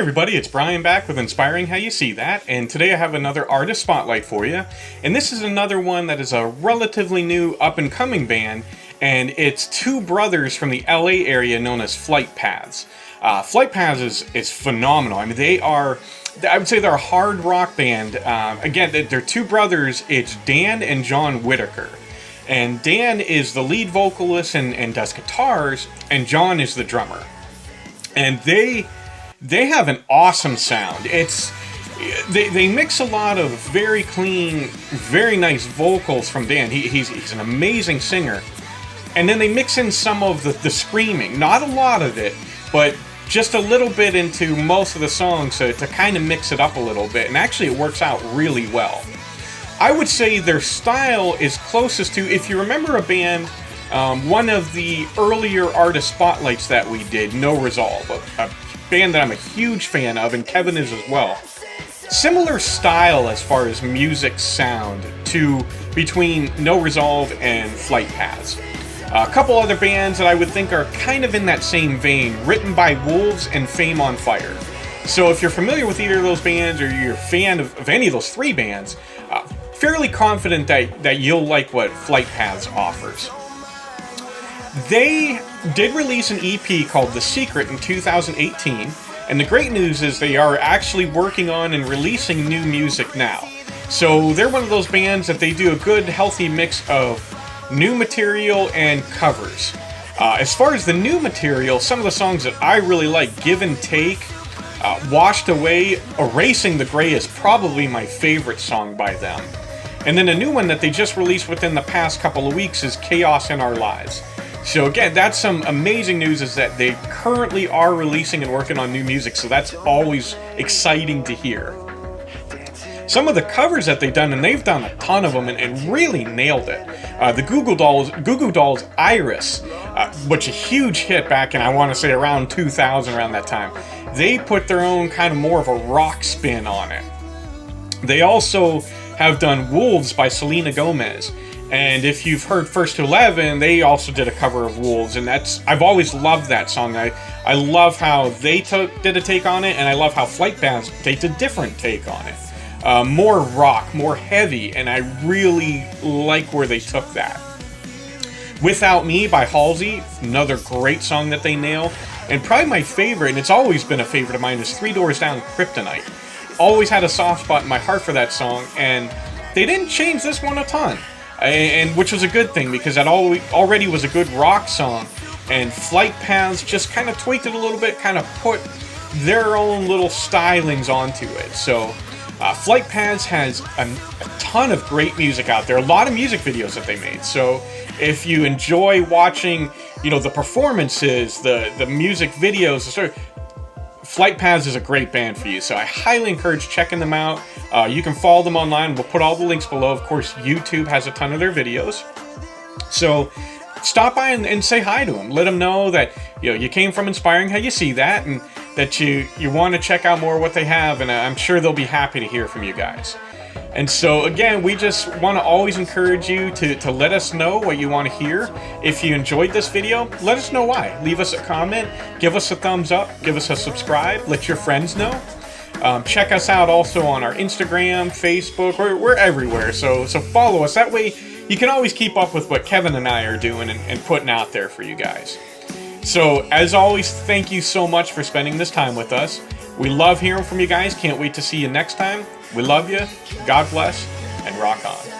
everybody, it's Brian back with Inspiring How You See That, and today I have another artist spotlight for you, and this is another one that is a relatively new up-and-coming band, and it's two brothers from the LA area known as Flight Paths. Flight Paths is phenomenal. I mean, I would say they're a hard rock band. Again, they're two brothers. It's Dan and John Whittaker. And Dan is the lead vocalist and does guitars, and John is the drummer. And they have an awesome sound. They mix a lot of very clean, very nice vocals from Dan. He's an amazing singer. And then they mix in some of the screaming. Not a lot of it, but just a little bit into most of the songs to kind of mix it up a little bit. And actually it works out really well. I would say their style is closest to, if you remember a band, one of the earlier artist spotlights that we did, No Resolve, a band that I'm a huge fan of, and Kevin is as well. Similar style as far as music sound to between No Resolve and Flight Paths. A couple other bands that I would think are kind of in that same vein, Written by Wolves and Fame on Fire. So if you're familiar with either of those bands, or you're a fan of any of those three bands, fairly confident that you'll like what Flight Paths offers. They did release an EP called The Secret in 2018, and the great news is they are actually working on and releasing new music now. So they're one of those bands that they do a good, healthy mix of new material and covers. As far as the new material, some of the songs that I really like, Give and Take, Washed Away, Erasing the Gray is probably my favorite song by them. And then a new one that they just released within the past couple of weeks is Chaos in Our Lives. So again, that's some amazing news, is that they currently are releasing and working on new music, so that's always exciting to hear. Some of the covers that they've done, and they've done a ton of them and really nailed it. The Goo Goo Doll's Iris, which a huge hit back in, I want to say, around 2000, around that time. They put their own kind of more of a rock spin on it. They also have done Wolves by Selena Gomez. And if you've heard First to 11, they also did a cover of Wolves, and I've always loved that song. I love how they did a take on it, and I love how Flight Paths did a different take on it. More rock, more heavy, and I really like where they took that. Without Me by Halsey, another great song that they nail. And probably my favorite, and it's always been a favorite of mine, is Three Doors Down, Kryptonite. Always had a soft spot in my heart for that song, and they didn't change this one a ton. And which was a good thing, because that already was a good rock song, and Flight Paths just kind of tweaked it a little bit, kind of put their own little stylings onto it. So Flight Paths has a ton of great music out there, a lot of music videos that they made. So if you enjoy watching, the performances, the music videos, Flight Paths is a great band for you, so I highly encourage checking them out. You can follow them online. We'll put all the links below. Of course, YouTube has a ton of their videos. So stop by and say hi to them. Let them know that you came from Inspiring How You See That, and that you want to check out more of what they have, and I'm sure they'll be happy to hear from you guys. And so again, we just want to always encourage you to let us know what you want to hear. If you enjoyed this video, let us know why. Leave us a comment, give us a thumbs up, give us a subscribe, let your friends know. Check us out also on our Instagram, Facebook, we're everywhere, so follow us. That way you can always keep up with what Kevin and I are doing and putting out there for you guys. So as always, thank you so much for spending this time with us. We love hearing from you guys. Can't wait to see you next time. We love you. God bless, and rock on.